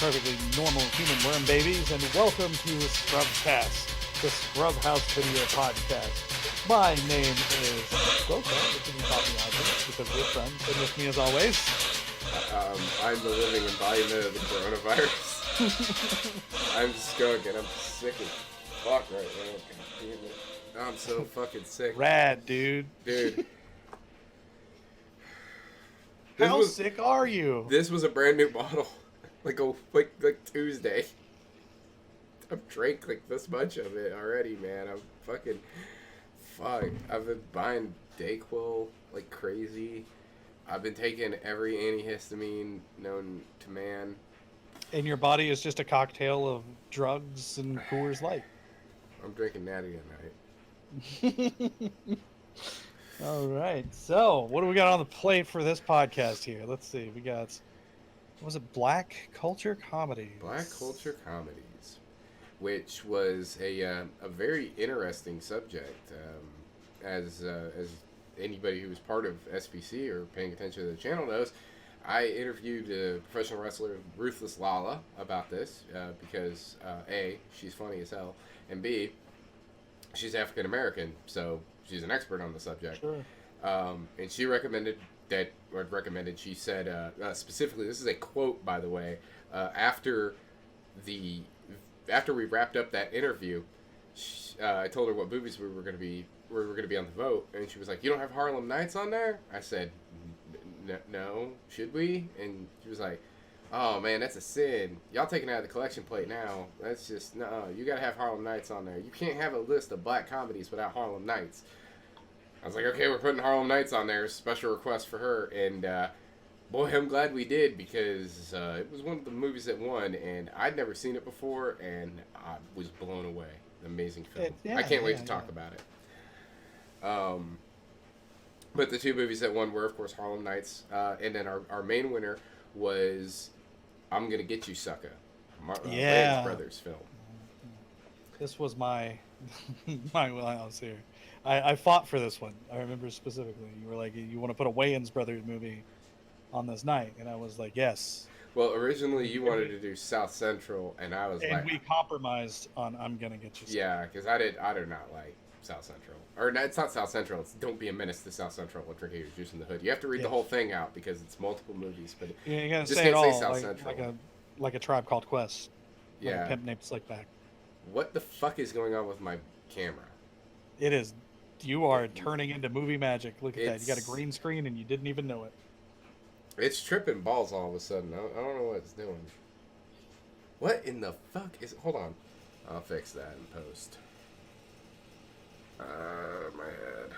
perfectly normal human worm babies, and welcome to Scrubcast, the Scrubhouse video podcast. My name is Scrubcast, if you can call me out because we're friends, and with me as always... I'm the living embodiment of the coronavirus. I'm Skunk, and I'm sick as fuck right now. God damn it. I'm so fucking sick. Rad, dude. Dude. How sick are you? This was a brand new bottle. like Tuesday. I've drank like this much of it already, man. I'm fucking... Fuck. I've been buying Dayquil like crazy. I've been taking every antihistamine known to man. And your body is just a cocktail of drugs and Coors Light. I'm drinking Natty at night. All right. So, what do we got on the plate for this podcast here? Let's see. We got, what was it? Black Culture Comedies. Black Culture Comedies, which was a very interesting subject. As anybody who was part of SPC or paying attention to the channel knows, I interviewed a professional wrestler, Ruthless Lala, about this because A, she's funny as hell, and B, she's African American, so she's an expert on the subject. Sure. And she recommended she said, specifically, this is a quote, by the way, after we wrapped up that interview, I told her what movies we were going to be on the vote, and she was like, "You don't have Harlem Nights on there?" I said, "No, should we?" And she was like, "Oh man, that's a sin. Y'all taking it out of the collection plate now. That's just no. You gotta have Harlem Nights on there. You can't have a list of black comedies without Harlem Nights." I was like, "Okay, we're putting Harlem Nights on there. Special request for her." And boy, I'm glad we did because it was one of the movies that won, and I'd never seen it before, and I was blown away. Amazing film. I can't wait to talk about it. But the two movies that won were, of course, Harlem Nights, and then our main winner was I'm Gonna Get You, Sucka, Wayans Brothers film. This was my wheelhouse here. I fought for this one. I remember specifically. You were like, you want to put a Wayans Brothers movie on this night, and I was like, yes. Well, originally you wanted to do South Central, and I was like... And we compromised on I'm Gonna Get You, Sucka. Yeah, because I do not like South Central. Or it's not South Central, it's Don't Be a Menace to South Central while drinking your juice in the hood. You have to read the whole thing out because it's multiple movies, but you gotta just say can't it say all, South Central. Like a Tribe Called Quest. Like yeah. a Pimp Named Slickback. What the fuck is going on with my camera? It is. You are turning into movie magic. Look at that. You got a green screen and you didn't even know it. It's tripping balls all of a sudden. I don't know what it's doing. What in the fuck is... Hold on. I'll fix that in post. My head.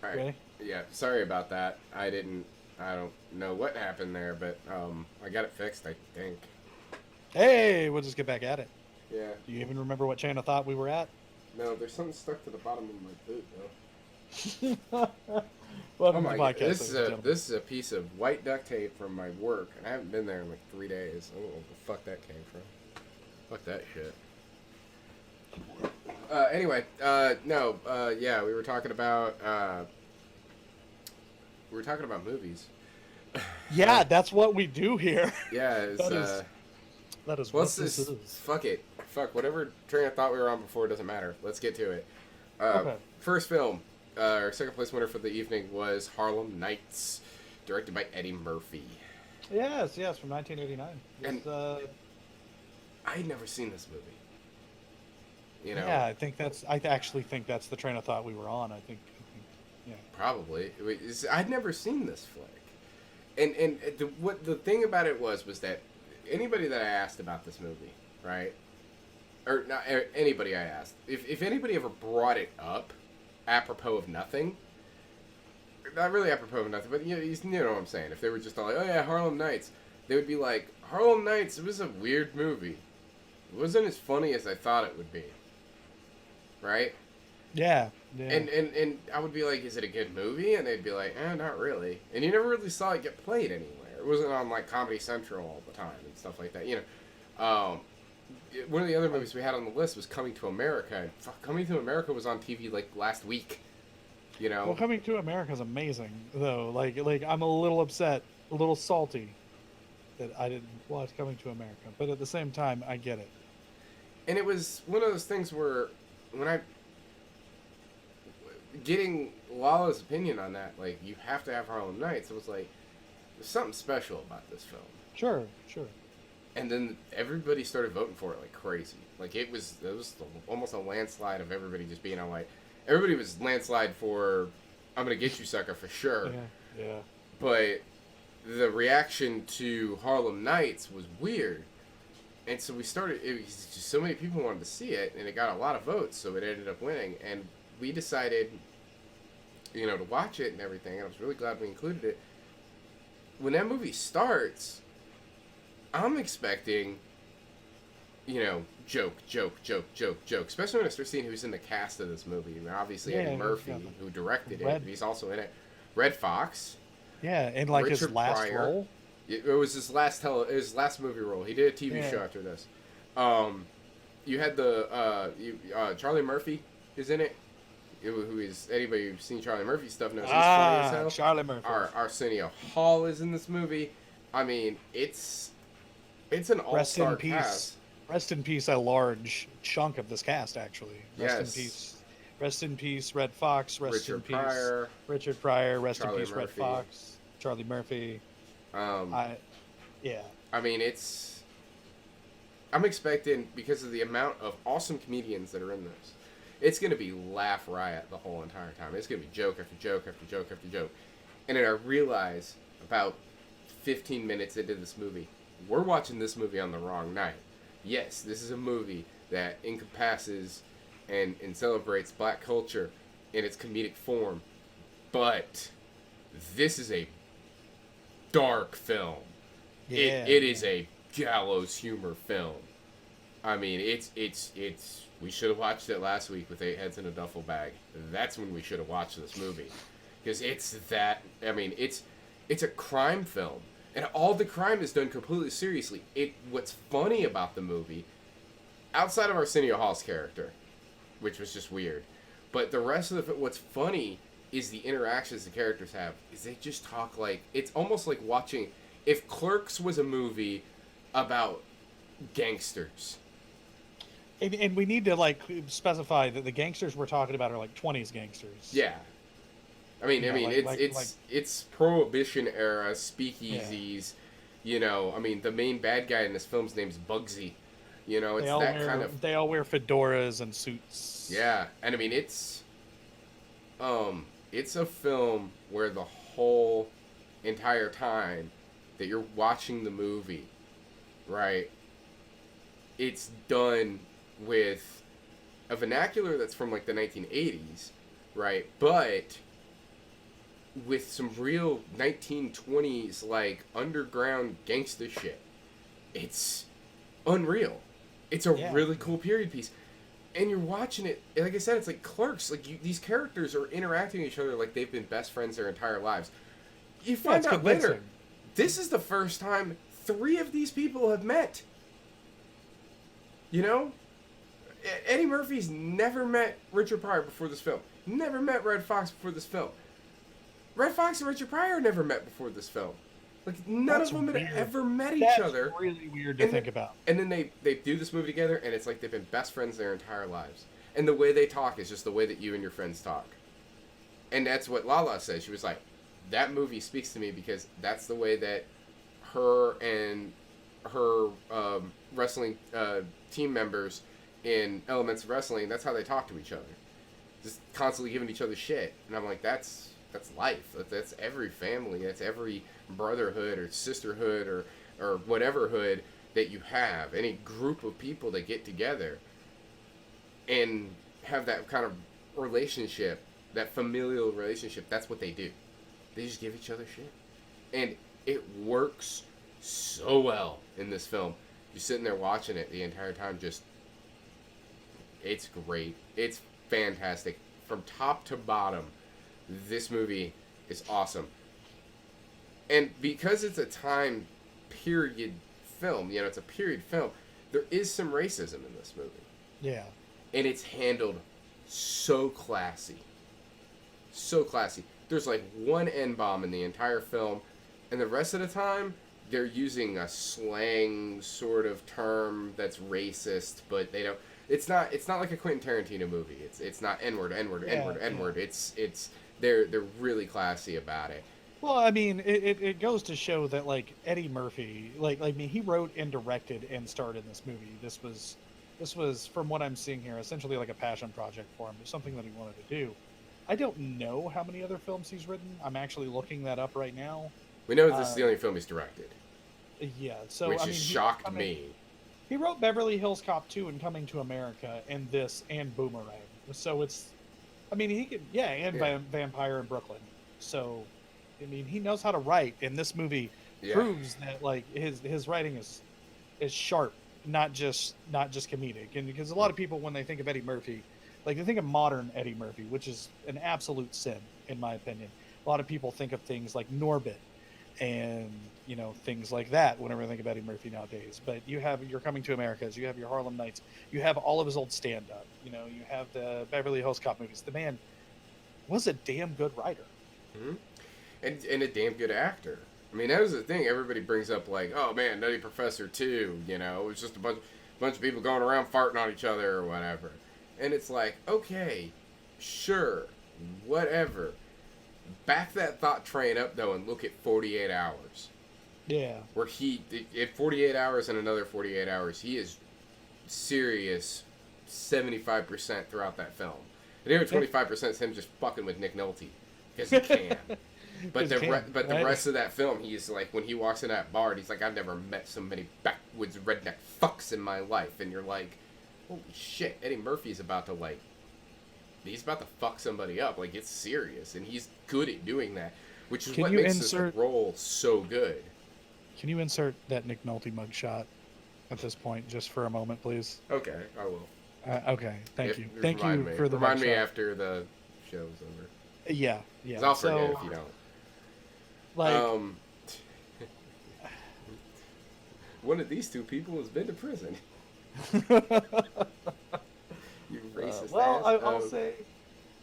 Alright. Okay. Yeah, sorry about that. I don't know what happened there, but I got it fixed, I think. Hey, we'll just get back at it. Yeah. Do you even remember what chain of thought we were at? No, there's something stuck to the bottom of my boot, though. Welcome oh to the my podcast. God. This is a piece of white duct tape from my work, and I haven't been there in like 3 days. I don't know where the fuck that came from. Fuck that shit. Anyway, yeah, we were talking about movies. Yeah, that's what we do here. Yeah, it's, that is well, what this is. Fuck it. Fuck, whatever train of thought we were on before doesn't matter. Let's get to it. Okay. First film, our second place winner for the evening was Harlem Nights, directed by Eddie Murphy. Yes, from 1989. And I had never seen this movie. You know? Yeah, I actually think that's the train of thought we were on. I think yeah. Probably. I'd never seen this flick. And the thing about it was that anybody that I asked about this movie, right? Or not anybody I asked. If anybody ever brought it up apropos of nothing, not really apropos of nothing, but you know what I'm saying. If they were just all like, "Oh yeah, Harlem Nights," they would be like, "Harlem Nights, it was a weird movie. It wasn't as funny as I thought it would be." Right? Yeah. And I would be like, "Is it a good movie?" And they'd be like, not really. And you never really saw it get played anywhere. It wasn't on like Comedy Central all the time and stuff like that. You know, one of the other movies we had on the list was Coming to America. Coming to America was on TV like last week. You know. Well, Coming to America is amazing though. Like I'm a little upset, a little salty that I didn't watch Coming to America, but at the same time, I get it. And it was one of those things where when I getting Lala's opinion on that, like you have to have Harlem Nights, it was like there's something special about this film. Sure, sure. And then everybody started voting for it like crazy. Like it was almost a landslide of everybody just being on like everybody was landslide for I'm gonna get you sucker for sure. Yeah, yeah. But the reaction to Harlem Nights was weird. And so we started, it was just so many people wanted to see it, and it got a lot of votes, so it ended up winning. And we decided, you know, to watch it and everything, and I was really glad we included it. When that movie starts, I'm expecting, you know, joke, especially when I start seeing who's in the cast of this movie. I mean, obviously, Eddie Murphy, who directed it, he's also in it. Red Fox. Yeah, in like Richard his last Pryor. role. It was his last movie role. He did a TV show after this. You had Charlie Murphy is in it. Who is anybody who's seen Charlie Murphy stuff knows he's funny as hell. Charlie Murphy. Arsenio Hall is in this movie. I mean, it's an all-star cast. Rest in peace, a large chunk of this cast, actually. Yes. Rest in peace, Red Fox. Rest in peace, Richard Pryor. Rest in peace, Red Fox. Charlie Murphy. I mean, I'm expecting, because of the amount of awesome comedians that are in this, it's going to be laugh riot the whole entire time. It's going to be joke after joke after joke after joke. And then I realize about 15 minutes into this movie, we're watching this movie on the wrong night. Yes, this is a movie that encompasses and celebrates black culture in its comedic form, but this is a dark film. Yeah, it is a gallows humor film. I mean, it's we should have watched it last week with 8 heads in a duffel bag. That's when we should have watched this movie, because it's a crime film, and all the crime is done completely seriously. What's funny about the movie, outside of Arsenio Hall's character, which was just weird, but the rest of it, what's funny is the interactions the characters have. Is they just talk like, it's almost like watching, if Clerks was a movie about gangsters. And we need to like specify that the gangsters we're talking about are like 20s gangsters. Yeah. It's Prohibition era speakeasies. Yeah. You know, I mean, the main bad guy in this film's name's Bugsy. You know, they all wear fedoras and suits. Yeah, and I mean, it's a film where the whole entire time that you're watching the movie, right, it's done with a vernacular that's from like the 1980s, right, but with some real 1920s like underground gangsta shit. It's unreal. It's a really cool period piece. And you're watching it, like I said, it's like Clerks. Like these characters are interacting with each other like they've been best friends their entire lives. You find out later, this is the first time 3 of these people have met. You know? Eddie Murphy's never met Richard Pryor before this film. Never met Red Fox before this film. Red Fox and Richard Pryor never met before this film. Like, none of them had ever met each other. That's really weird to think about. And then they do this movie together, and it's like they've been best friends their entire lives. And the way they talk is just the way that you and your friends talk. And that's what Lala said. She was like, that movie speaks to me because that's the way that her and her wrestling team members in Elements of Wrestling, that's how they talk to each other. Just constantly giving each other shit. And I'm like, that's life. That's every family. That's every brotherhood or sisterhood or whatever hood that you have. Any group of people that get together and have that kind of relationship, that familial relationship, that's what they do. They just give each other shit. And it works so well in this film. You're sitting there watching it the entire time, just, it's great. It's fantastic. From top to bottom, this movie is awesome. And because it's a time period film, you know, it's a period film, there is some racism in this movie. Yeah. And it's handled so classy. So classy. There's like one N-bomb in the entire film, and the rest of the time, they're using a slang sort of term that's racist, but they don't. It's not like a Quentin Tarantino movie. It's not N-word. It's they're really classy about it. Well, I mean, it goes to show that like Eddie Murphy, I mean, he wrote and directed and starred in this movie. This was from what I'm seeing here, essentially like a passion project for him. It's something that he wanted to do. I don't know how many other films he's written. I'm actually looking that up right now. We know this is the only film he's directed. Yeah, so which I mean, shocked me. He wrote Beverly Hills Cop 2 and Coming to America and this and Boomerang. So it's, I mean, he could, Vampire in Brooklyn. So, I mean, he knows how to write, and this movie proves that like his writing is sharp, not just comedic. And because a lot of people, when they think of Eddie Murphy, like they think of modern Eddie Murphy, which is an absolute sin in my opinion. A lot of people think of things like Norbit and things like that whenever I think of Eddie Murphy nowadays. But you have your Coming to Americas, you have your Harlem Nights, you have all of his old stand-up, you have the Beverly Hills Cop movies. The man was a damn good writer. Mm-hmm. And a damn good actor. I mean, that was the thing everybody brings up, like, oh man, Nutty Professor 2, it was just a bunch of people going around farting on each other or whatever. And it's like, okay, sure, whatever. Back that thought train up, though, and look at 48 Hours. Yeah. Where in 48 Hours and another 48 Hours, he is serious 75% throughout that film. The other 25% is him just fucking with Nick Nolte. Because he can. But the rest of that film, he's like, when he walks in that bar, he's like, I've never met so many backwoods redneck fucks in my life. And you're like, holy shit, Eddie Murphy's about to, like, he's about to fuck somebody up. Like, it's serious. And he's good at doing that, which is what makes this role so good. Can you insert that Nick Nolte mugshot at this point, just for a moment, please? Okay, I will. Okay, thank you. Thank you for the mugshot. Remind me after the show's over. Yeah. 'Cause I'll forget if you don't. Like, one of these two people has been to prison. You racist ass.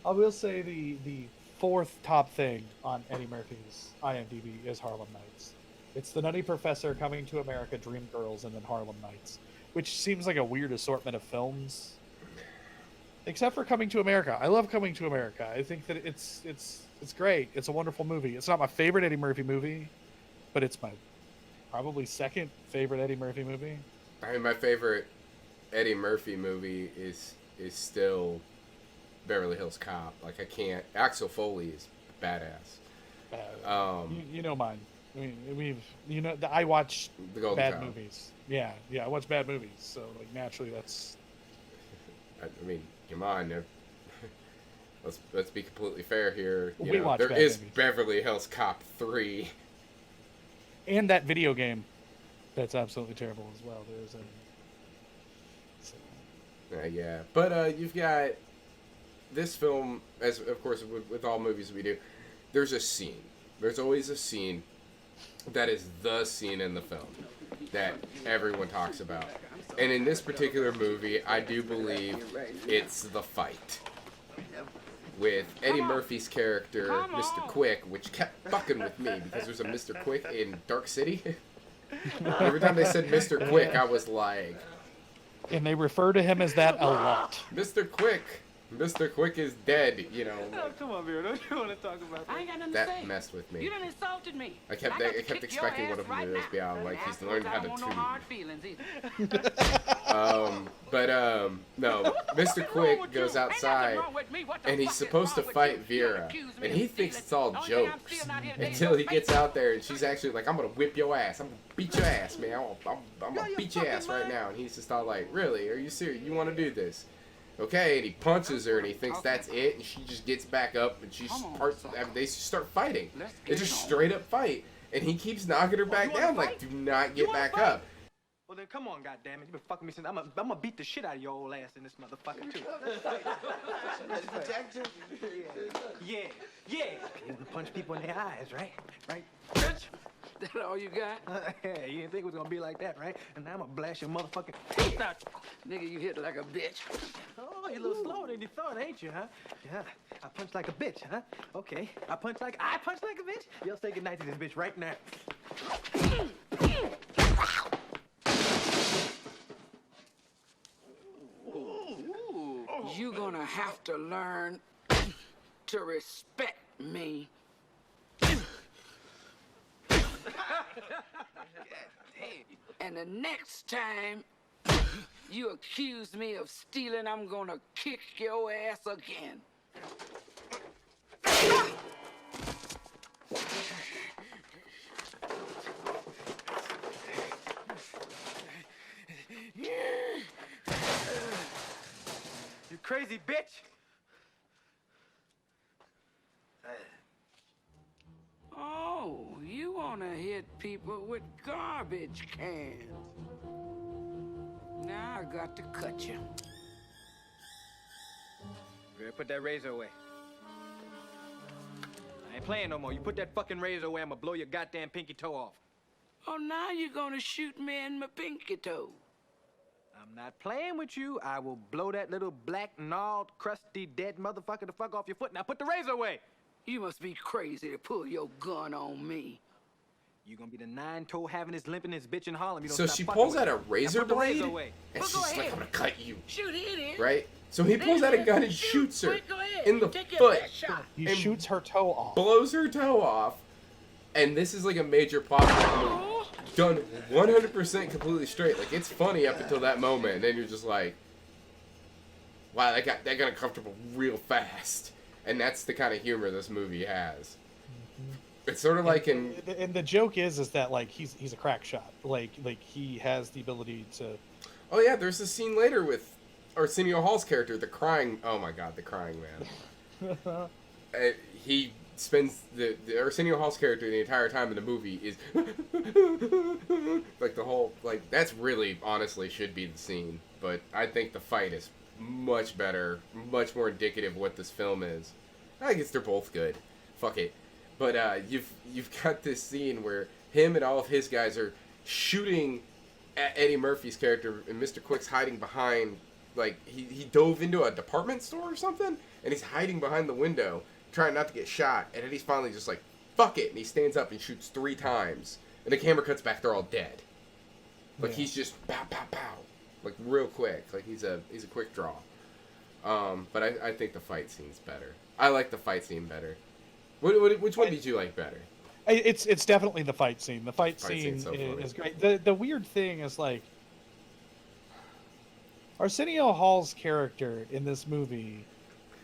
I will say the fourth top thing on Eddie Murphy's IMDb is Harlem Nights. It's the Nutty Professor, Coming to America, Dreamgirls, and then Harlem Nights, which seems like a weird assortment of films. Except for Coming to America. I love Coming to America. I think that it's great. It's a wonderful movie. It's not my favorite Eddie Murphy movie, but it's my probably second favorite Eddie Murphy movie. I mean, my favorite Eddie Murphy movie is still Beverly Hills Cop. Like, I can't. Axel Foley is badass. You know mine. I mean, I watch bad movies. Yeah, I watch bad movies. So, like, naturally, that's. I mean, come on. Let's be completely fair here. There is movies. Beverly Hills Cop 3. And that video game that's absolutely terrible as well. There's a. Yeah. But you've got this film, as of course with all movies we do, there's a scene. There's always a scene that is the scene in the film that everyone talks about. And in this particular movie, I do believe it's the fight with Eddie Murphy's character, Mr. Quick, which kept fucking with me because there's a Mr. Quick in Dark City. Every time they said Mr. Quick, I was like... And they refer to him as that a lot. Mr. Quick. Mr. Quick is dead, Oh, come on, Vera. Don't you want to talk about that? I ain't got nothing to say. That messed with me. You done insulted me. I kept expecting one of them to be out, like he's learned how to tune. No hard feelings either. No. Mr. Quick goes outside, and he's supposed to fight Vera, and he thinks it's all jokes until he gets out there, and she's actually like, "I'm gonna whip your ass. I'm gonna beat your ass, man. I'm gonna beat your ass right now." And he's just all like, "Really? Are you serious? You want to do this?" Okay, and he punches her, and he thinks that's it, and she just gets back up, and they start fighting. They just straight up fight, and he keeps knocking her back down, like, do not get back up. Well then, come on, goddammit! You've been fucking me since I'm gonna beat the shit out of your old ass in this motherfucker too. Yeah. You wanna punch people in their eyes, right? Bitch. That all you got? Hey, you didn't think it was gonna be like that, right? And now I'm gonna blast your motherfucking teeth out. Nigga, you hit like a bitch. Oh, you're a little slower than you thought, ain't you, huh? Yeah, I punch like a bitch, huh? Okay, I punch like a bitch. Y'all say goodnight to this bitch right now. You gonna have to learn to respect me. And the next time you accuse me of stealing, I'm gonna kick your ass again. You crazy bitch! Oh, you wanna hit people with garbage cans. Now I got to cut you. Girl, put that razor away. I ain't playing no more. You put that fucking razor away, I'ma blow your goddamn pinky toe off. Oh, now you're gonna shoot me in my pinky toe. I'm not playing with you. I will blow that little black, gnarled, crusty, dead motherfucker the fuck off your foot. Now put the razor away. You must be crazy to pull your gun on me. You gonna be the nine-toe having this limping this bitch in Harlem. You don't So stop she fucking pulls with out me. a Now razor put the blade, razor away. and Well, she's go like, ahead. "I'm gonna cut you." Shoot, hit it. Right? So he pulls out a gun and shoots her Quick, go ahead. in the Take your foot, best shot. He And shoots her toe off. blows her toe off, and this is like a major plot point done 100% completely straight. Like, it's funny up until that moment, and then you're just like, wow, that got uncomfortable real fast. And that's the kind of humor this movie has. It's sort of like in... And the joke is that like he's a crack shot. Like he has the ability to. Oh yeah, there's a scene later with Arsenio Hall's character, the crying... Oh my god, the crying man. He spends the Arsenio Hall's character the entire time in the movie is like the whole, like, that's really honestly should be the scene, but I think the fight is much better, much more indicative of what this film is. I guess they're both good. Fuck it. But you've got this scene where him and all of his guys are shooting at Eddie Murphy's character, and Mr. Quick's hiding behind, like, he dove into a department store or something, and he's hiding behind the window, trying not to get shot, and then he's finally just like, fuck it, and he stands up and shoots 3 times, and the camera cuts back, they're all dead. Like, he's just pow, pow, pow, like, real quick, like, he's a quick draw. But I think the fight scene's better. I like the fight scene better. Which one did you like better? It's definitely the fight scene. The fight scene scene's so funny. is great. The weird thing is, like, Arsenio Hall's character in this movie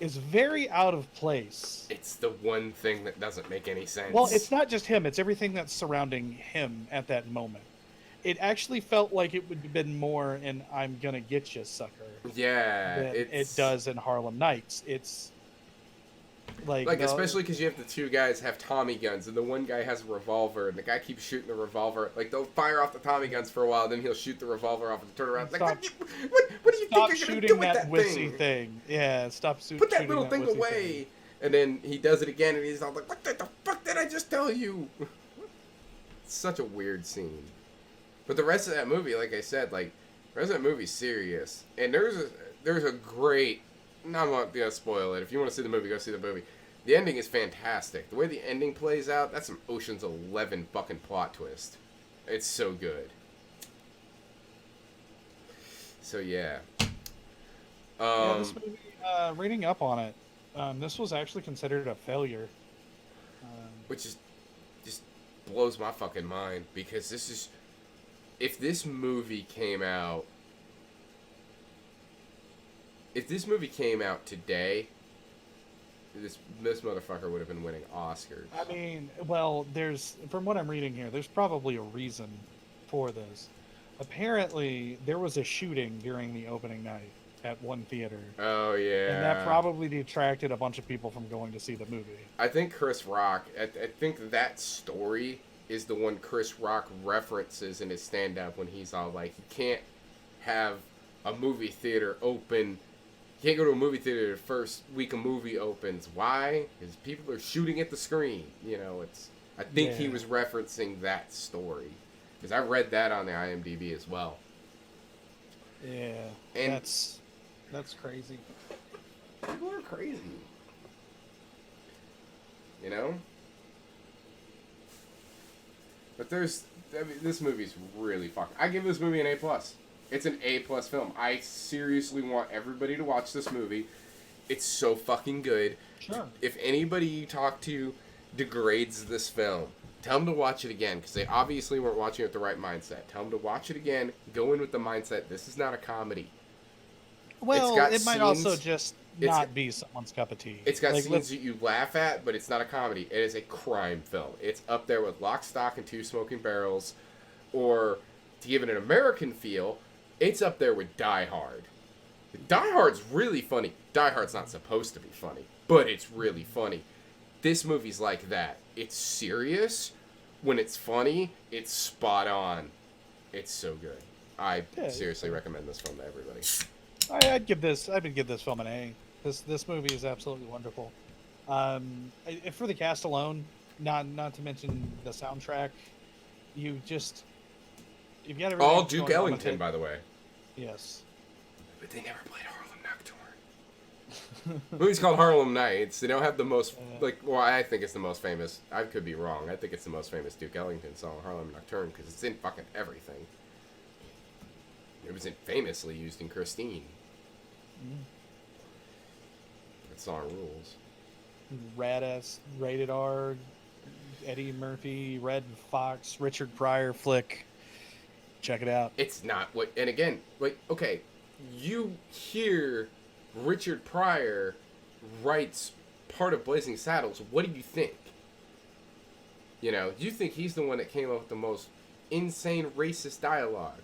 is very out of place. It's the one thing that doesn't make any sense. Well, it's not just him, it's everything that's surrounding him at that moment. It actually felt like it would have been more in I'm Gonna Get You, Sucker Yeah, than it does in Harlem Nights. It's like especially because you have the 2 guys have Tommy guns, and the one guy has a revolver, and the guy keeps shooting the revolver. Like, they'll fire off the Tommy guns for a while, then he'll shoot the revolver off and turn around. Like, what do you think you're gonna shooting do with that whissy thing? Yeah, stop Put that shooting little thing whissy away. And then he does it again, and he's all like, what the fuck did I just tell you? It's such a weird scene. But the rest of that movie, like I said, like, the rest of that movie's serious. And there's a great... I'm not going to spoil it. If you want to see the movie, go see the movie. The ending is fantastic. The way the ending plays out, that's some Ocean's 11 fucking plot twist. It's so good. So, yeah. This movie, reading up on it, this was actually considered a failure. Which is just blows my fucking mind, because this is... If this movie came out today, this motherfucker would have been winning Oscars. I mean, well, from what I'm reading here, there's probably a reason for this. Apparently, there was a shooting during the opening night at one theater. Oh, yeah. And that probably detracted a bunch of people from going to see the movie. I think Chris Rock, I think that story is the one Chris Rock references in his stand-up when he's all like, you can't have a movie theater open. You can't go to a movie theater the first week a movie opens. Why? Because people are shooting at the screen. You know, I think he was referencing that story. Because I read that on the IMDb as well. Yeah, and that's crazy. People are crazy. You know? But this movie's really fucking... I give this movie an A+. It's an A+ film. I seriously want everybody to watch this movie. It's so fucking good. Sure. If anybody you talk to degrades this film, tell them to watch it again, because they obviously weren't watching it with the right mindset. Tell them to watch it again. Go in with the mindset, this is not a comedy. Well, it might also scenes- just not be someone's cup of tea. It's got scenes that you laugh at, but it's not a comedy. It is a crime film. It's up there with Lock, Stock, and Two Smoking Barrels, or to give it an American feel, it's up there with Die Hard. Die Hard's really funny. Die Hard's not supposed to be funny, but it's really funny. This movie's like that. It's serious. When it's funny, it's spot on. It's so good. I seriously recommend this film to everybody. I'd give this film an A. This movie is absolutely wonderful. For the cast alone, not to mention the soundtrack, you've got everything All else Duke going on with Ellington, it. by the way. Yes. But they never played Harlem Nocturne. The movie's called Harlem Nights. They don't have the most, I think it's the most famous. I could be wrong. I think it's the most famous Duke Ellington song, Harlem Nocturne, because it's in fucking everything. It was famously used in Christine. That song rules. Rad-ass, rated R, Eddie Murphy, Red Fox, Richard Pryor flick. Check it out. It's not what, and again, okay, you hear Richard Pryor writes part of Blazing Saddles. What do you think? You think he's the one that came up with the most insane racist dialogue,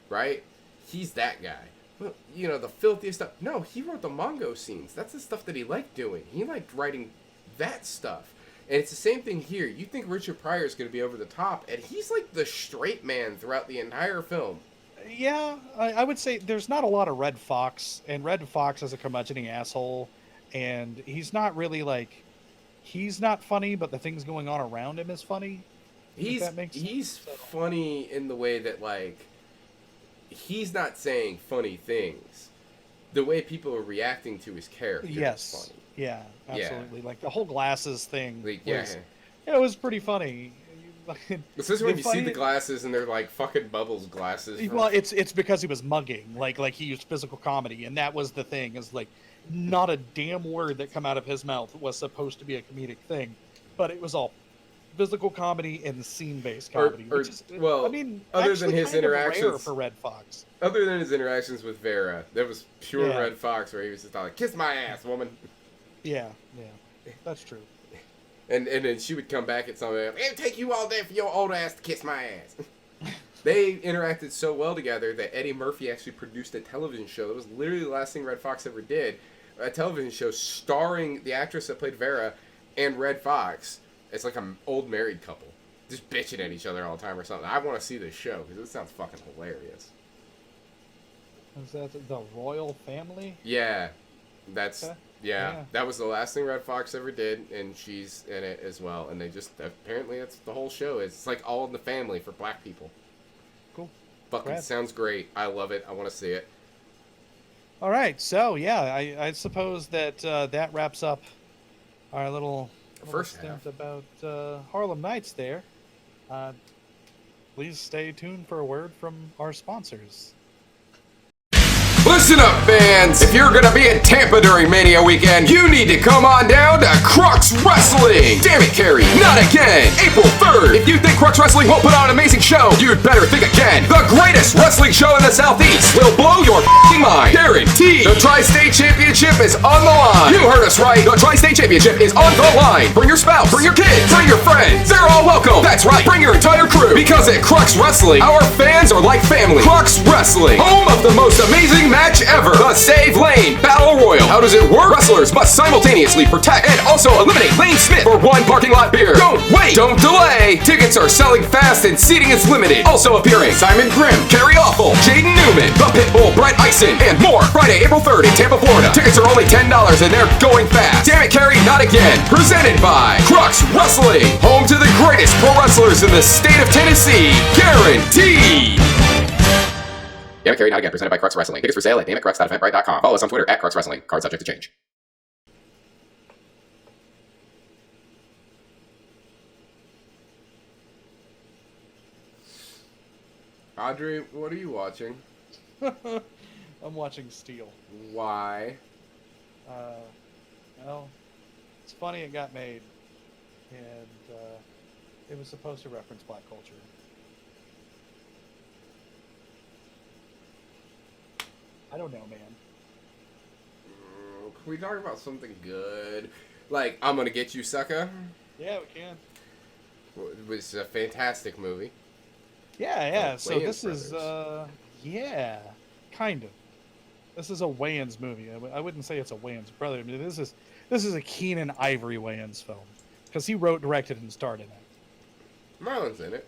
right? He's that guy. Well, the filthiest stuff. No, he wrote the Mongo scenes. That's the stuff that he liked doing. He liked writing that stuff. And it's the same thing here. You think Richard Pryor is going to be over the top, and he's like the straight man throughout the entire film. Yeah, I would say there's not a lot of Red Fox, and Red Fox is a curmudgeon-y asshole, and he's not really he's not funny, but the things going on around him is funny. He's funny in the way that he's not saying funny things. The way people are reacting to his character is funny. Yeah, absolutely. Yeah. The whole glasses thing it was pretty funny. Especially when you see the glasses and they're fucking Bubbles glasses. Well, it's because he was mugging. He used physical comedy, and that was the thing. Is not a damn word that come out of his mouth was supposed to be a comedic thing, but it was all physical comedy and scene-based comedy. Other than his interactions for Red Fox. Other than his interactions with Vera, that was pure Red Fox, where he was just "Kiss my ass, woman." Yeah, that's true. And then she would come back at something. It'll take you all day for your old ass to kiss my ass. They interacted so well together that Eddie Murphy actually produced a television show. It was literally the last thing Red Fox ever did. A television show starring the actress that played Vera and Red Fox. It's like an old married couple. Just bitching at each other all the time or something. I want to see this show because it sounds fucking hilarious. Is that the Royal Family? Yeah. That's... Okay. Yeah, that was the last thing Red Fox ever did, and she's in it as well. And they just, apparently that's the whole show. It's All in the Family for black people. Cool. Fucking sounds great. I love it. I want to see it. All right, so yeah, I suppose that that wraps up our little first stint about Harlem Nights there. Please stay tuned for a word from our sponsors. Listen up, fans! If you're gonna be in Tampa during Mania weekend, you need to come on down to Crux Wrestling! Damn it, Carrie, not again! April 3rd! If you think Crux Wrestling won't put on an amazing show, you'd better think again! The greatest wrestling show in the Southeast will blow your f***ing mind! Guaranteed! The Tri-State Championship is on the line! You heard us right! The Tri-State Championship is on the line! Bring your spouse, bring your kids, bring your friends! They're all welcome! That's right! Bring your entire crew! Because at Crux Wrestling, our fans are like family! Crux Wrestling, home of the most amazing match ever, the Save Lane Battle Royal. How does it work? Wrestlers must simultaneously protect and also eliminate Lane Smith for one parking lot beer. Don't wait! Don't delay! Tickets are selling fast and seating is limited. Also appearing Simon Grimm, Carrie Awful, Jaden Newman, The Pitbull, Brett Eisen, and more. Friday, April 3rd in Tampa, Florida. Tickets are only $10 and they're going fast. Damn it, Carrie, not again. Presented by Crux Wrestling, home to the greatest pro wrestlers in the state of Tennessee. Guaranteed! Damn it, Carrie, not again. Presented by Crux Wrestling. Tickets for sale at damnitcrux.eventbrite.com. Follow us on Twitter at Crux Wrestling. Card subject to change. Audrey, what are you watching? I'm watching Steel. Why? Well, it's funny it got made, and it was supposed to reference black culture. I don't know, man. Can we talk about something good? Like, I'm Gonna Get You, Sucka. Yeah, we can. It was a fantastic movie. Yeah. So Wayans this is, brothers. yeah, kind of. This is a Wayans movie. I wouldn't say it's a Wayans brother. I mean, this is a Keenan Ivory Wayans film because he wrote, directed, and starred in it. Marlon's in it.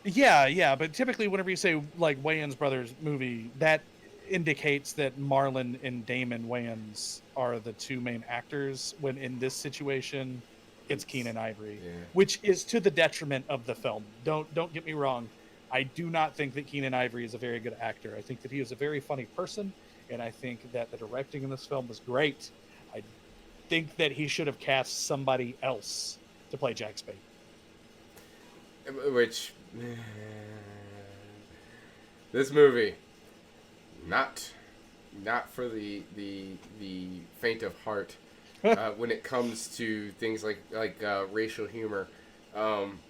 Yeah, but typically whenever you say like Wayans brothers movie, that indicates that Marlon and Damon Wayans are the two main actors. When in this situation, it's Keenan Ivory, Yeah. which is to the detriment of the film. Don't get me wrong. I do not think that Keenan Ivory is a very good actor. I think that he is a very funny person, and I think that the directing in this film was great. I think that he should have cast somebody else to play Jack Spade. Which, this movie, not for the faint of heart when it comes to things like racial humor.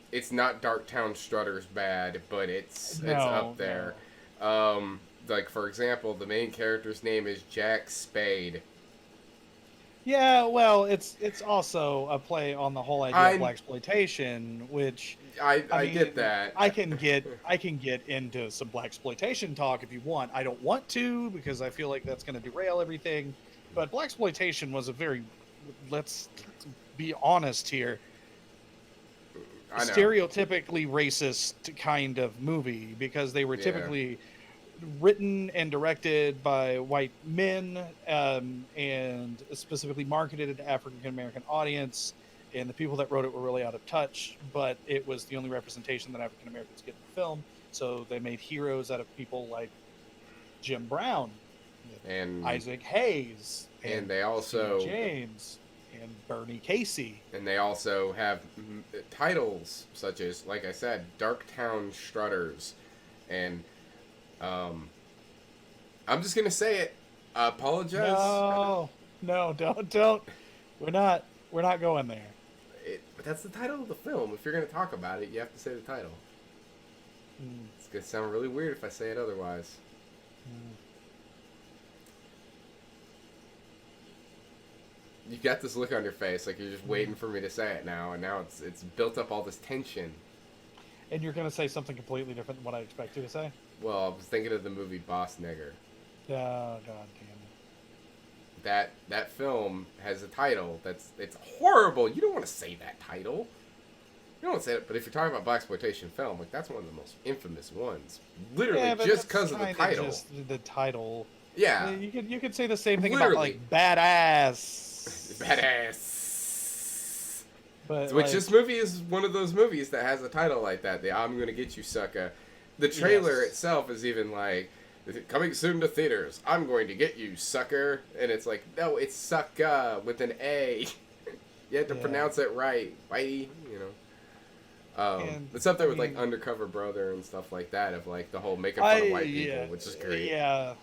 It's not Darktown Strutter's bad, but it's up there. No. Like, for example, the main character's name is Jack Spade. Yeah, well, it's also a play on the whole idea of blaxploitation, which I mean, get that. I can get into some blaxploitation talk if you want. I don't want to because I feel like that's going to derail everything. But blaxploitation was a very, let's be honest here, I know. stereotypically racist kind of movie because they were typically written and directed by white men and specifically marketed to African American audience, and the people that wrote it were really out of touch, but it was the only representation that African Americans get in the film, so they made heroes out of people like Jim Brown and Isaac Hayes and they also Steve James and Bernie Casey, and they also have titles such as, like I said, Darktown Strutters, and I'm just gonna say it. I apologize. No, don't. We're not going there. But that's the title of the film. If you're gonna talk about it, you have to say the title. It's gonna sound really weird if I say it otherwise. You got this look on your face, like you're just waiting for me to say it now, and now it's built up all this tension. And you're gonna say something completely different than what I expect you to say? Well, I was thinking of the movie Boss Nigger. Oh, god damn it. That film has a title it's horrible. You don't want to say that title. You don't want to say it, but if you're talking about blaxploitation film, like that's one of the most infamous ones. Literally, just because of the title. Just the title. Yeah. You could say the same thing Literally. about like Badass. Badass. But Which this movie is one of those movies that has a title like that. The I'm Gonna Get You, Sucka. The trailer itself is even like, coming soon to theaters, I'm going to get you, sucker. And it's like, no, it's Sucka with an A. You have to pronounce it right, whitey, you know. It's up there with like Undercover Brother and stuff like that, of like the whole making fun of white people, which is great. Yeah,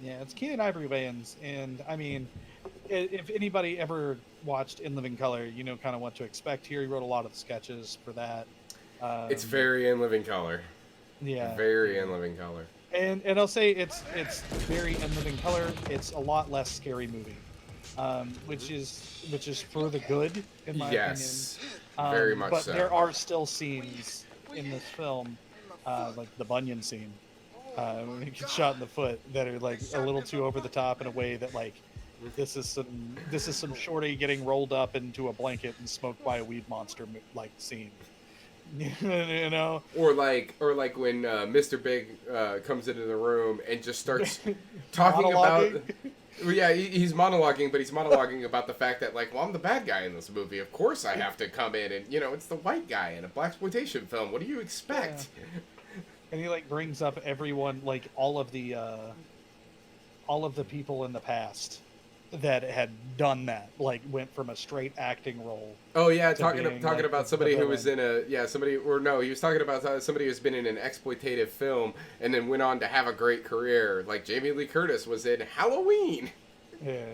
it's Keenan Ivory Wayans, and I mean, if anybody ever watched In Living Color, you know kind of what to expect here. He wrote a lot of the sketches for that. It's very In Living Color. Yeah. Very In Living Color. And I'll say it's very In Living Color. It's a lot less scary movie, which is for the good in my opinion. Very much but so. There are still scenes in this film, like the Bunyan scene, when he gets shot in the foot, that are like a little too over the top in a way that like this is some shorty getting rolled up into a blanket and smoked by a weed monster like scene. You know, or like when Mr. Big comes into the room and just starts talking about. Well, yeah, he's monologuing, but he's monologuing about the fact that, like, well, I'm the bad guy in this movie. Of course I have to come in and, you know, it's the white guy in a blaxploitation film. What do you expect? Yeah. And he like brings up everyone, like all of the people in the past, that had done that, like went from a straight acting role. Oh yeah, to talking being, talking like, about the somebody who was villain. in he was talking about somebody who's been in an exploitative film and then went on to have a great career. Like Jamie Lee Curtis was in Halloween. Yeah.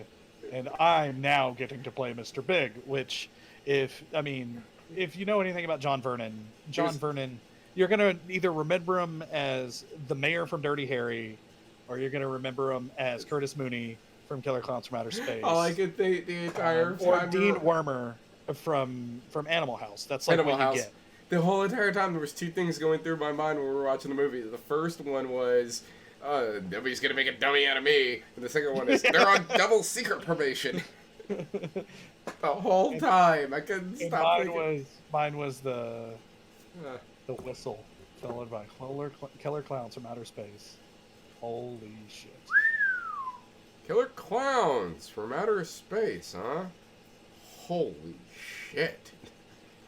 And I'm now getting to play Mr. Big, which, if you know anything about He was, John Vernon, you're gonna either remember him as the mayor from Dirty Harry, or you're gonna remember him as Curtis Mooney from Killer Clowns from Outer all I Space, could think the entire or time Dean Wormer from Animal House. That's like Animal what you House. get. The whole entire time there was two things going through my mind when we were watching the movie. The first one was, nobody's gonna make a dummy out of me, and the second one is they're on double secret probation. The whole time I couldn't And stop thinking. mine was the Uh, whistle, followed by Killer Clowns from Outer Space. Holy shit! Killer Clowns from Outer Space, huh? Holy shit.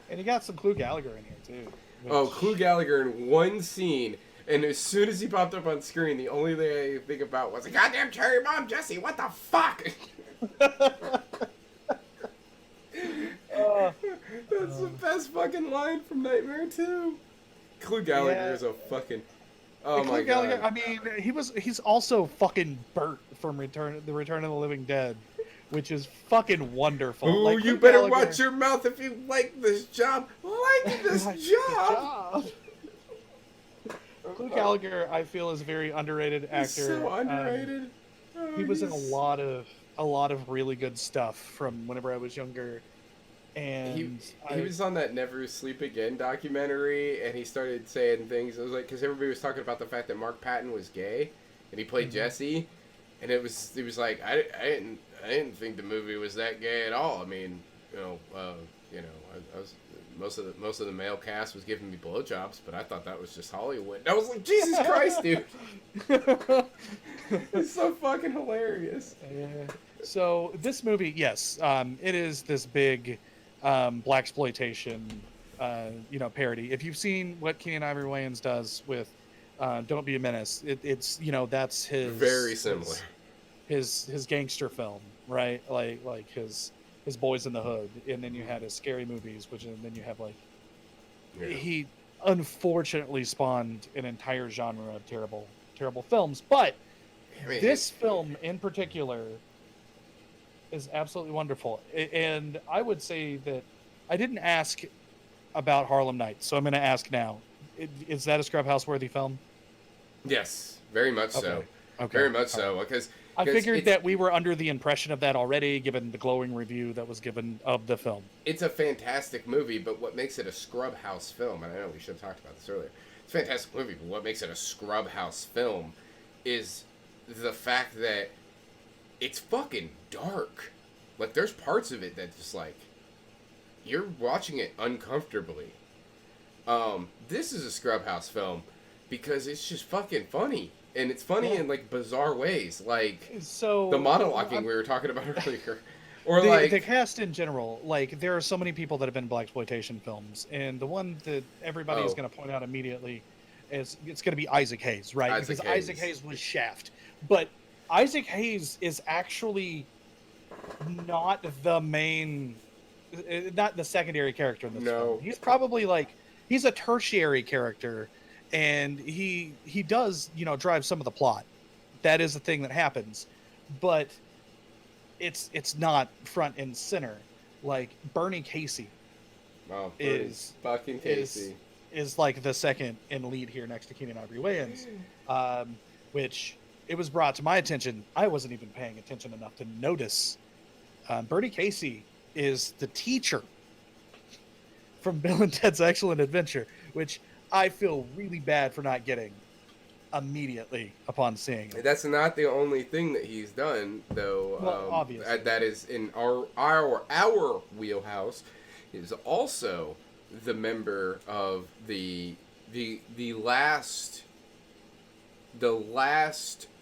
And you got some Clue Gallagher in here too. Oh, which- Clue Gallagher in one scene, and as soon as he popped up on screen, the only thing I think about was, goddamn cherry bomb, Jesse, what the fuck? That's the best fucking line from Nightmare 2. Clue Gallagher Yeah. is a fucking... Oh Clue my Gallagher, god. I mean, he's also fucking Bert from Return of the Living Dead, which is fucking wonderful. Ooh, Like, you Clue better Gallagher- watch your mouth if you like this job. Like this Like job! Clue Gallagher, I feel, is a very underrated actor. He's so underrated. He was in a lot of really good stuff from whenever I was younger, and He was on that Never Sleep Again documentary, and he started saying things. It was like, because everybody was talking about the fact that Mark Patton was gay, and he played Jesse, and he was like, I didn't think the movie was that gay at all. I mean, I was most of the male cast was giving me blowjobs, but I thought that was just Hollywood. And I was like, Jesus Christ, dude, it's so fucking hilarious. So this movie, yes, it is this big blaxploitation, parody. If you've seen what Keenan Ivory Wayans does with "Don't Be a Menace," it's that's his Very similar. his gangster film, right? Like his Boys in the Hood, and then you had his scary movies, and then you have he unfortunately spawned an entire genre of terrible films, but I mean, this film in particular is absolutely wonderful. And I would say that I didn't ask about Harlem Nights, so I'm going to ask now. Is that a Scrubhouse worthy film? Yes, very much so. Okay. Very much so, because I figured it's, that we were under the impression of that already, given the glowing review that was given of the film. it's a fantastic movie, but what makes it a Scrubhouse film, and I know we should have talked about this earlier, it's a fantastic movie, but what makes it a Scrubhouse film is the fact that it's fucking dark. Like, there's parts of it that just, like, you're watching it uncomfortably. This is a Scrubhouse film because it's just fucking funny. And it's funny in, like, bizarre ways. Like, So the monologuing we were talking about earlier. Or, the cast in general, like, there are so many people that have been in blaxploitation films, and the one that everybody's going to point out immediately is it's going to be Isaac Hayes, right? Isaac Hayes was Shaft. But Isaac Hayes is actually not the main, not the secondary character in this film. He's probably he's a tertiary character, and he does drive some of the plot. That is the thing that happens, but it's not front and center. Like Bernie Casey is fucking Casey is like the second in lead here next to Keenan Ivory Wayans, which it was brought to my attention. I wasn't even paying attention enough to notice. Bernie Casey is the teacher from Bill and Ted's Excellent Adventure, which I feel really bad for not getting immediately upon seeing it. That's not the only thing that he's done, though. Well, obviously. That is in our wheelhouse. Is also the member of the last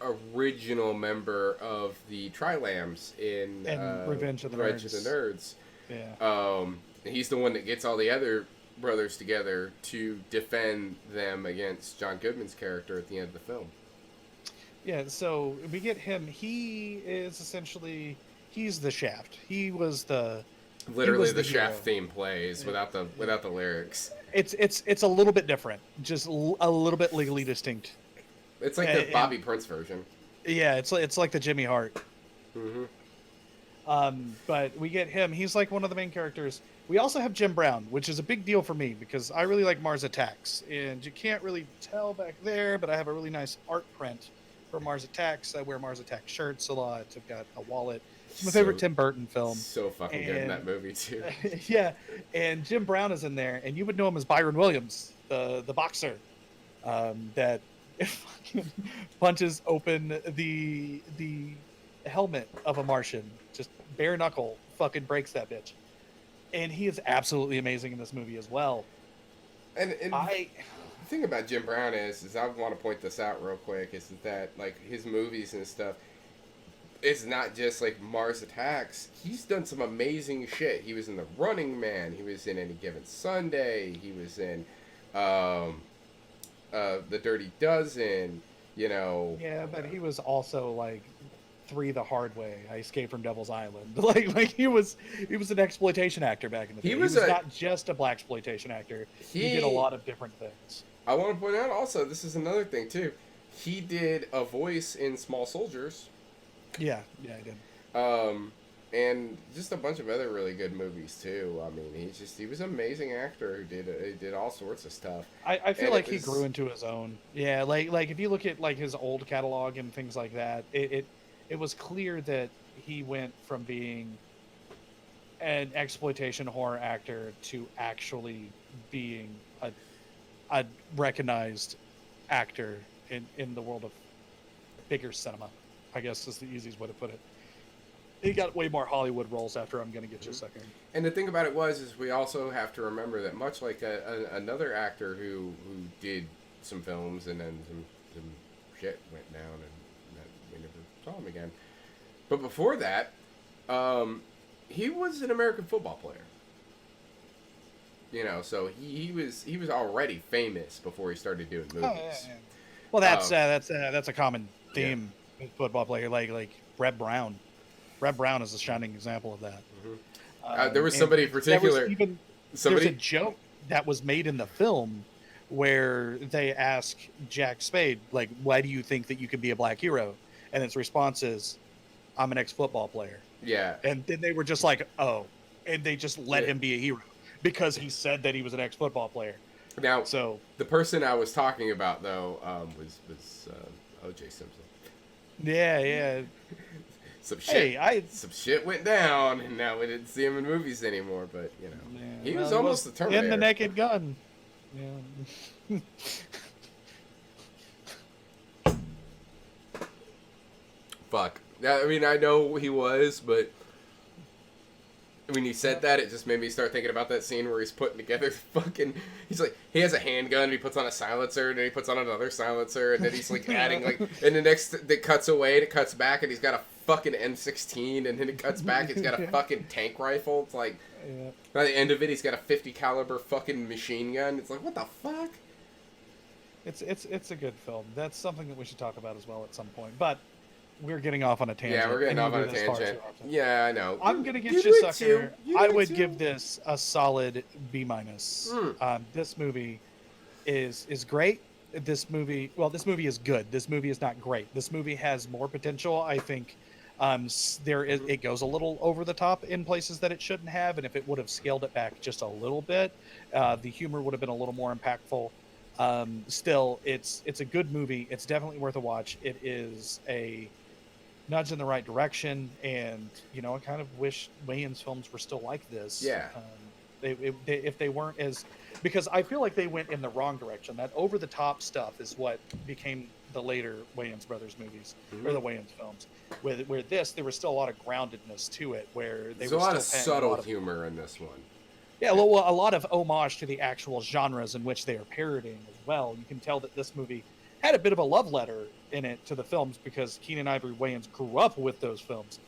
original member of the Tri-Lambs in Revenge of the Nerds. Yeah. He's the one that gets all the other brothers together to defend them against John Goodman's character at the end of the film. Yeah, so we get him. He is essentially he's the Shaft. He was the Literally, the hero. Shaft theme plays without the lyrics. It's a little bit different, just a little bit legally distinct. It's like the Bobby Prince version. Yeah, it's like the Jimmy Hart. Mm-hmm. But we get him. He's like one of the main characters. We also have Jim Brown, which is a big deal for me because I really like Mars Attacks, and you can't really tell back there, but I have a really nice art print for Mars Attacks. I wear Mars Attacks shirts a lot. I've got a wallet. It's my favorite Tim Burton film. So fucking good in that movie too. Yeah, and Jim Brown is in there, and you would know him as Byron Williams, the boxer, that fucking punches open the helmet of a Martian, just bare knuckle, fucking breaks that bitch, and he is absolutely amazing in this movie as well. And the thing about Jim Brown is I want to point this out real quick, is that like his movies and stuff. It's not just like Mars Attacks. He's done some amazing shit. He was in The Running Man. He was in Any Given Sunday. He was in The Dirty Dozen. You know. Yeah, but he was also like 3 the Hard Way. I Escaped from Devil's Island. like he was an exploitation actor back in the day. He was not just a blaxploitation actor. He did a lot of different things. I want to point out also, this is another thing too. He did a voice in Small Soldiers. Yeah, I did. And just a bunch of other really good movies too. I mean, he was an amazing actor who did all sorts of stuff. I feel like he grew into his own. Yeah, like if you look at like his old catalog and things like that, it was clear that he went from being an exploitation horror actor to actually being a recognized actor in the world of bigger cinema, I guess is the easiest way to put it. He got way more Hollywood roles after I'm Gonna Get You Sucker. And the thing about it is we also have to remember that much like another actor who did some films and then some shit went down and we never saw him again. But before that, he was an American football player. You know, so he was already famous before he started doing movies. Oh, yeah. Well, that's a common theme with football player, like Reb Brown. Reb Brown is a shining example of that. Mm-hmm. There was somebody in particular. There's a joke that was made in the film where they ask Jack Spade, like, why do you think that you can be a black hero? And his response is, I'm an ex-football player. Yeah. And then they were just like, oh. And they just let him be a hero because he said that he was an ex-football player. Now, so the person I was talking about, though, was O.J. Simpson. Yeah. Some shit went down, and now we didn't see him in movies anymore. But you know, he was almost the Terminator. In The Naked Gun. Yeah. Fuck. I mean, I know he was, but when you said that, it just made me start thinking about that scene where he's putting together fucking. He's like, he has a handgun, and he puts on a silencer, and then he puts on another silencer, and then he's like adding like, and the next it cuts away, and it cuts back, and he's got a fucking M16, and then it cuts back, he's got a fucking tank rifle. It's like, by the end of it, he's got a 50 caliber fucking machine gun. It's like, what the fuck? It's a good film. That's something that we should talk about as well at some point. But we're getting off on a tangent. Yeah, we're getting off on a tangent. Yeah, I know. I'm gonna get you sucker. I would give this a solid B-. This movie is great. This movie is good. This movie is not great. This movie has more potential, I think. It goes a little over the top in places that it shouldn't have, and if it would have scaled it back just a little bit, the humor would have been a little more impactful. Still, it's a good movie. It's definitely worth a watch. It is a nudge in the right direction, and I kind of wish Wayans films were still like this. Yeah. If they weren't because I feel like they went in the wrong direction. That over the top stuff is what became the later Wayans brothers movies, or the Wayans films. Where there was still a lot of groundedness to it, where there's a lot of subtle humor in this one. Yeah, well, a lot of homage to the actual genres in which they are parodying as well. You can tell that this movie had a bit of a love letter in it to the films because Keenan Ivory Wayans grew up with those films.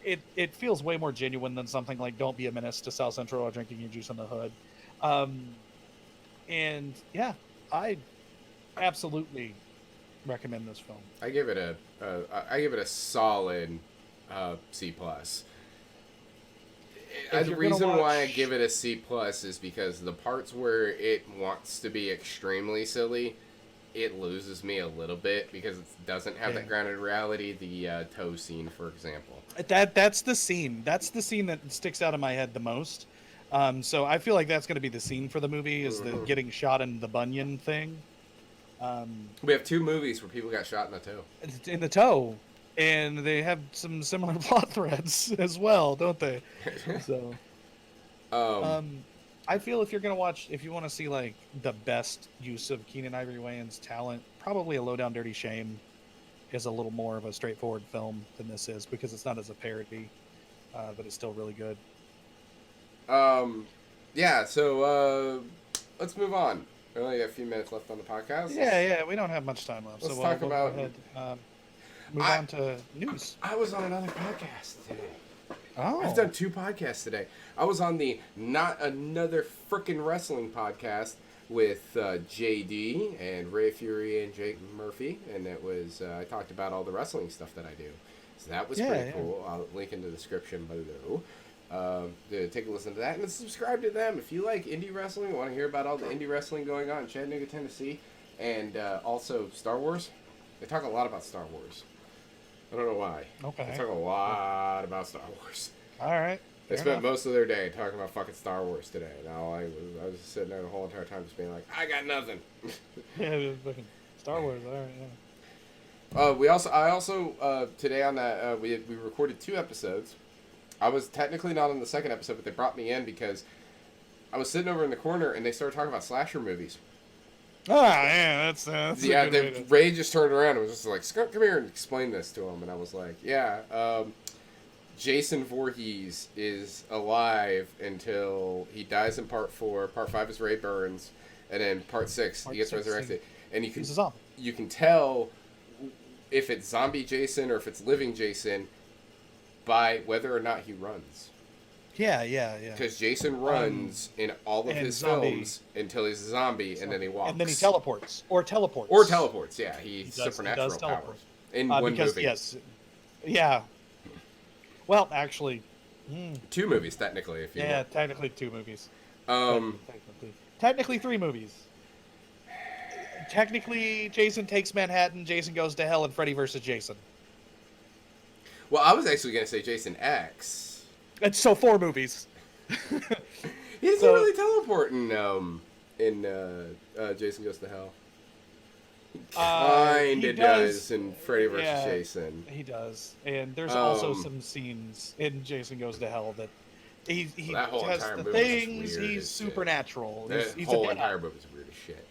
It feels way more genuine than something like Don't Be a Menace to South Central or Drinking Your Juice in the Hood. And yeah, I absolutely recommend this film. I give it a solid C plus. If The you're gonna reason why I watch- give it a C plus is because the parts where it wants to be extremely silly, it loses me a little bit because it doesn't have that grounded reality. The toe scene, for example. That's the scene. That's the scene that sticks out in my head the most. So I feel like that's going to be the scene for the movie is the getting shot in the bunion thing. We have 2 movies where people got shot in the toe. In the toe, and they have some similar plot threads as well, don't they? So, I feel if you're gonna watch, if you want to see like the best use of Keenen Ivory Wayans' talent, probably A Low Down Dirty Shame is a little more of a straightforward film than this is because it's not as a parody, but it's still really good. Yeah. So let's move on. We only got a few minutes left on the podcast. Yeah, we don't have much time left, Let's so talk we'll about. go ahead. Move on to news. I was on another podcast today. Oh, I've done 2 podcasts today. I was on the Not Another Frickin' Wrestling podcast with JD and Ray Fury and Jake Murphy, and it was I talked about all the wrestling stuff that I do. So that was pretty cool. I'll link in the description below. To take a listen to that and subscribe to them if you like indie wrestling, want to hear about all the indie wrestling going on in Chattanooga, Tennessee, and also Star Wars. They talk a lot about Star Wars. I don't know why. Okay. They talk a lot about Star Wars. All right. They Fair spent enough. most of their day talking about fucking Star Wars today. Now I was just sitting there the whole entire time just being like, I got nothing. Yeah, it was fucking Star Wars. All right, yeah. I also today on that we recorded 2 episodes. I was technically not on the second episode, but they brought me in because I was sitting over in the corner and they started talking about slasher movies. Ah, yeah, that's a good way to- Ray just turned around and was just like, "Come here and explain this to him." And I was like, "Yeah, Jason Voorhees is alive until he dies in part 4. Part 5 is Ray Burns, and then part 6 he gets 6, resurrected. And he's a zombie. you can tell if it's zombie Jason or if it's living Jason by whether or not he runs. Yeah. Because Jason runs in all of and his zombie. films until he's a zombie, and then he walks. And then he teleports. Or teleports. Yeah, he's He does supernatural teleport. powers. In one because, movie. yes. Yeah. Well, actually, 2 movies, technically, if you want. technically 2 movies. Technically 3 movies. Technically, Jason Takes Manhattan, Jason Goes to Hell, and Freddy vs. Jason. Well, I was actually going to say Jason X. And so 4 movies. He doesn't really teleport in Jason Goes to Hell. He kinda does in Freddy vs. Jason. He does. And there's also some scenes in Jason Goes to Hell that he that whole has entire the movie is things. weird He's as supernatural. That He's whole a entire Deadite. movie is weird as shit.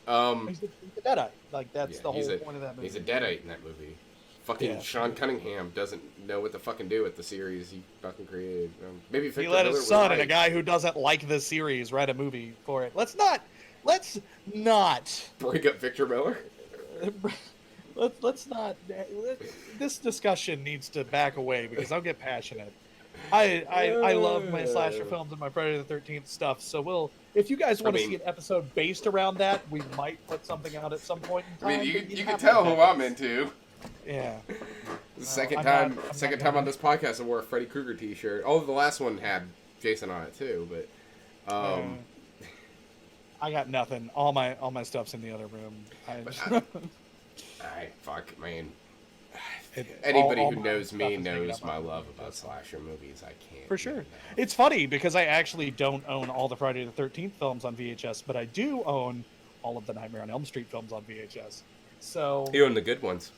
He's a Deadite. Like, that's the whole point of that movie. He's a Deadite in that movie. Fucking Sean Cunningham doesn't know what to fucking do with the series he fucking created. Maybe Victor He let Miller his was son right. and a guy who doesn't like the series write a movie for it. Let's not break up Victor Miller. let's not. This discussion needs to back away because I'll get passionate. I love my slasher films and my Friday the 13th stuff. So if you guys want to see an episode based around that, we might put something out at some point in time. I mean, you can have tell to who have I'm it. into. Yeah. The second I'm time not on this podcast I wore a Freddy Krueger t-shirt. Oh, the last one had Jason on it too, but I got nothing. All my stuff's in the other room. Fuck, man. It- Anybody all who my knows stuff me is hanging knows up my on love VHS. about slasher movies. I can't. For sure. It's funny because I actually don't own all the Friday the 13th films on VHS, but I do own all of the Nightmare on Elm Street films on VHS. So You own the good ones.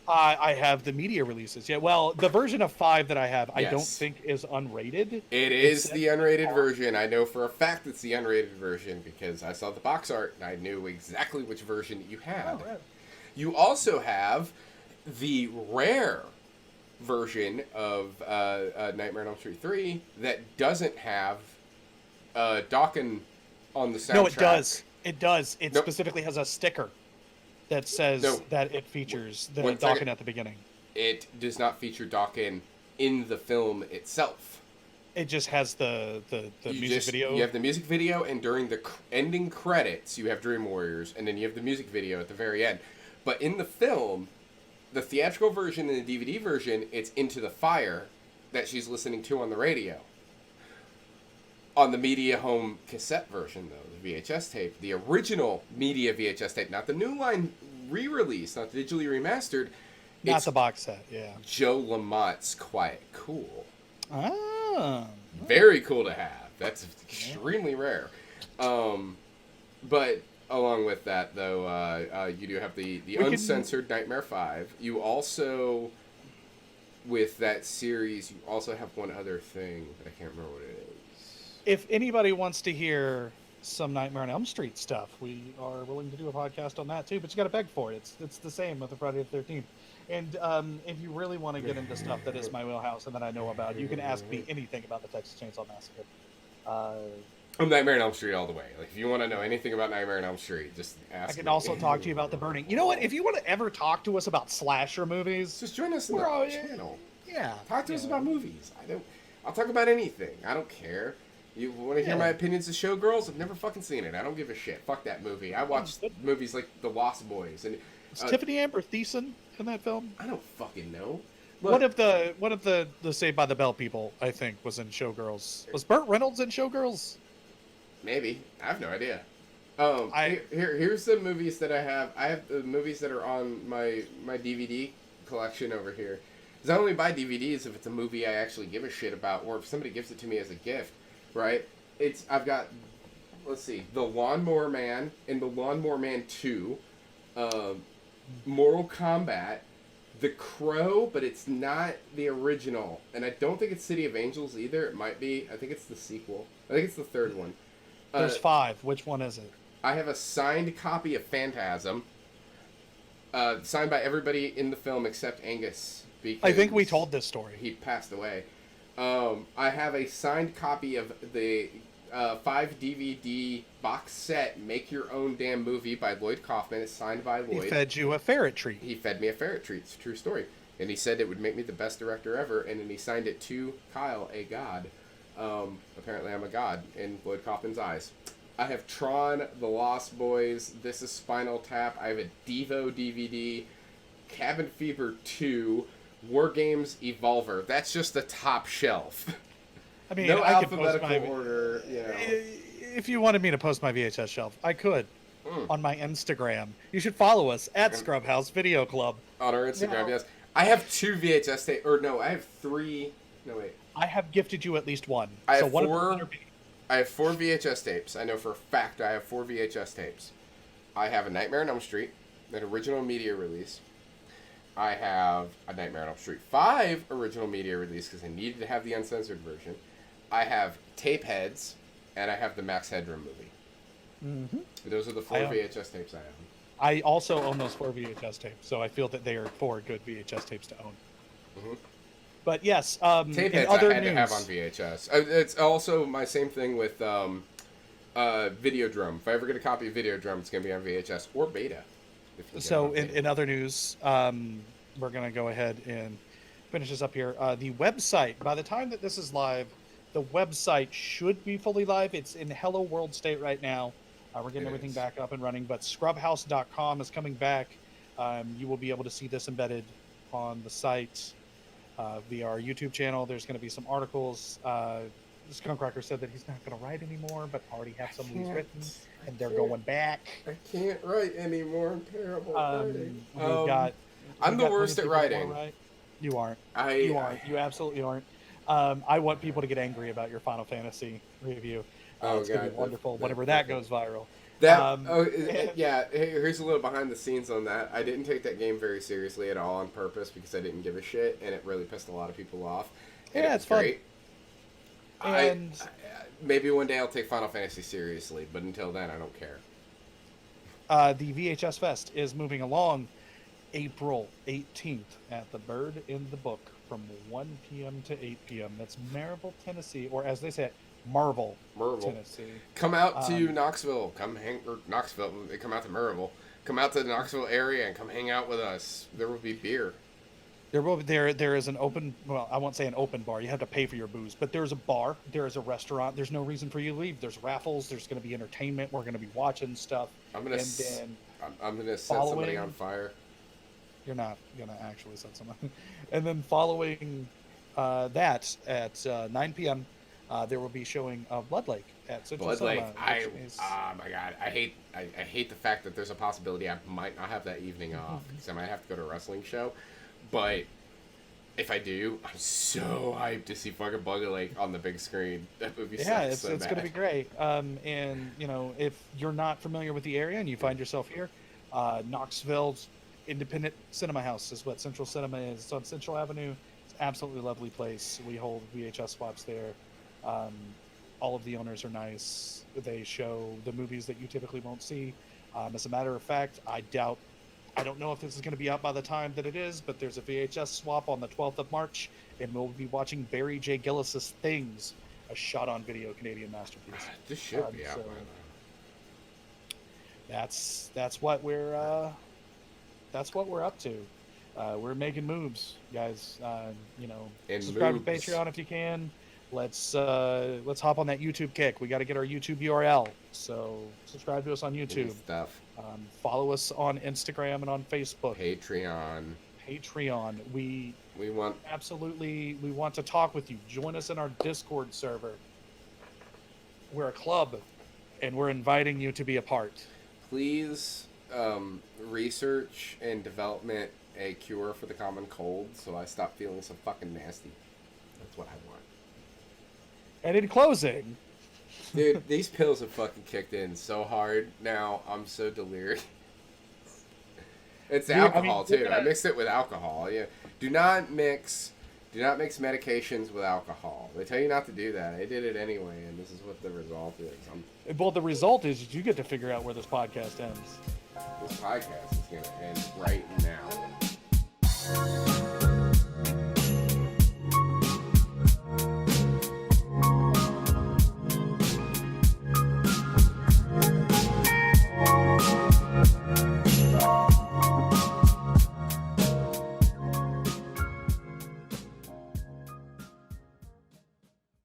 I have the media releases. Yeah, well, the version of 5 that I have, I don't Yes. think is unrated. It is the unrated version. I know for a fact it's the unrated version because I saw the box art and I knew exactly which version you had. Oh, right. You also have the rare version of Nightmare on Elm Street 3 that doesn't have Dawkins on the soundtrack. No, it does. It does. It Nope. specifically has a sticker that says No. that it features the One Dawkins second. at the beginning. It does not feature Dawkins in the film itself. It just has the music video. You have the music video, and during the ending credits, you have Dream Warriors, and then you have the music video at the very end. But in the film, the theatrical version and the DVD version, it's Into the Fire that she's listening to on the radio. On the Media Home cassette version, though, the VHS tape, the original Media VHS tape, not the New Line re-release, not the digitally remastered. Not the box set, yeah. Joe Lamontte's Quiet Cool. Ah. Very cool to have. That's extremely rare. But along with that, though, you do have the uncensored Nightmare 5. You also, with that series, you also have one other thing, but I can't remember what it is. If anybody wants to hear some Nightmare on Elm Street stuff, we are willing to do a podcast on that too, but you got to beg for it. It's the same with the Friday the 13th. And if you really want to get into stuff that is my wheelhouse and that I know about, you can ask me anything about the Texas Chainsaw Massacre. I'm Nightmare on Elm Street all the way. Like, if you want to know anything about Nightmare on Elm Street, just ask I can me. also talk to you about The Burning. You know what? If you want to ever talk to us about slasher movies, Just join us in the channel. Yeah. Talk to us about movies. I'll talk about anything. I don't care. You want to hear my opinions of Showgirls? I've never fucking seen it. I don't give a shit. Fuck that movie. I watched movies like The Lost Boys and Is Tiffany Amber Thiessen in that film? I don't fucking know. Look, What if the Saved by the Bell people, I think, was in Showgirls? Was Burt Reynolds in Showgirls? maybe. I have no idea. Here's the movies that I have. I have the movies that are on my DVD collection over here. Because I only buy DVDs if it's a movie I actually give a shit about, or if somebody gives it to me as a gift, right? I've got, let's see, The Lawnmower Man and The Lawnmower Man 2, Mortal Kombat, The Crow, but it's not the original, and I don't think it's City of Angels either. It might be. I think it's the sequel. I think it's the third one. There's 5. Which one is it? I have a signed copy of Phantasm, signed by everybody in the film except Angus. I think we told this story. He passed away. I have a signed copy of the 5 DVD box set Make Your Own Damn Movie by Lloyd Kaufman. It's signed by Lloyd. He fed you a ferret treat. He fed me a ferret treat. It's a true story. And he said it would make me the best director ever, and then he signed it to Kyle, a god. Apparently I'm a god in Lloyd Kaufman's eyes. I have Tron, The Lost Boys, This is Spinal Tap. I have a Devo DVD, Cabin Fever 2, War Games Evolver. That's just the top shelf. I mean, No I could post alphabetical order, you know. If you wanted me to post my VHS shelf, I could on my Instagram. You should follow us at Scrubhaus Video Club. On our Instagram, yes. I have 2 VHS tapes. Or no, I have 3. No, wait. I have gifted you at least one. I so have one 4. of them I have 4 VHS tapes. I know for a fact I have 4 VHS tapes. I have a Nightmare on Elm Street, that original media release. I have a Nightmare on Elm Street 5 original media release because I needed to have the uncensored version. I have Tape Heads, and I have the Max Headroom movie. Mm-hmm. Those are the 4 VHS tapes I own. I also own those 4 VHS tapes, so I feel that they are 4 good VHS tapes to own. Mm-hmm. But yes, Tape Heads other I had news, to have on VHS. It's also my same thing with Videodrome. If I ever get a copy of Videodrome, it's going to be on VHS or Beta. So in other news, we're going to go ahead and finish this up here. The website, by the time that this is live, the website should be fully live. It's in Hello World state right now. We're getting everything back up and running, but scrubhaus.com is coming back. You will be able to see this embedded on the site via our YouTube channel. There's going to be some articles. Skunkcracker said that he's not going to write anymore, but already have some of these written, and they're going back. I can't write anymore. I'm terrible at writing. I'm the worst at writing. You aren't. You aren't. You absolutely aren't. I want people to get angry about your Final Fantasy review. It's going to be wonderful whenever that goes viral. Yeah, here's a little behind the scenes on that. I didn't take that game very seriously at all on purpose because I didn't give a shit, and it really pissed a lot of people off. And it's great. And maybe one day I'll take Final Fantasy seriously, but until then, I don't care. The VHS Fest is moving along April 18th at the Bird in the Book from 1 p.m. to 8 p.m. That's Maryville, Tennessee, or as they say, Marvel, Tennessee. Come out to Knoxville. Come out to Maryville. Come out to the Knoxville area and come hang out with us. There will be beer. There is an open, well, I won't say an open bar. You have to pay for your booze, but there's a bar. There is a restaurant. There's no reason for you to leave. There's raffles. There's going to be entertainment. We're going to be watching stuff. I'm gonna set somebody on fire. You're not gonna actually set someone. And then following that at 9 p.m. There will be showing of Blood Lake at Central Blood Cinema. Lake, oh my god, I hate the fact that there's a possibility I might not have that evening off because I might have to go to a wrestling show, but if I do, I'm so hyped to see fucking Blood Lake on the big screen. That movie it's so gonna be great. And you know, if you're not familiar with the area and you find yourself here, Knoxville's Independent Cinema House is what Central Cinema is. It's on Central Avenue. It's an absolutely lovely place. We hold VHS swaps there. All of the owners are nice. They show the movies that you typically won't see. As a matter of fact, I don't know if this is going to be out by the time that it is, but there's a VHS swap on the 12th of March, and we'll be watching Barry J. Gillis's Things, a shot-on-video Canadian masterpiece. This should be out so by now. that's what we're up to. We're making moves, guys. You know, And subscribe moves. to Patreon if you can. Let's hop on that YouTube kick. We got to get our YouTube URL. So subscribe to us on YouTube. Stuff. Follow us on Instagram and on Facebook. Patreon. We want want to talk with you. Join us in our Discord server. We're a club, and we're inviting you to be a part. Please research and development a cure for the common cold so I stop feeling so fucking nasty. That's what I want. And in closing, dude, these pills have fucking kicked in so hard now. I'm so delirious. It's alcohol too. I mixed it with alcohol. Yeah. Do not mix medications with alcohol. They tell you not to do that. I did it anyway, and this is what the result is. Well, the result is you get to figure out where this podcast ends. This podcast is gonna end right now.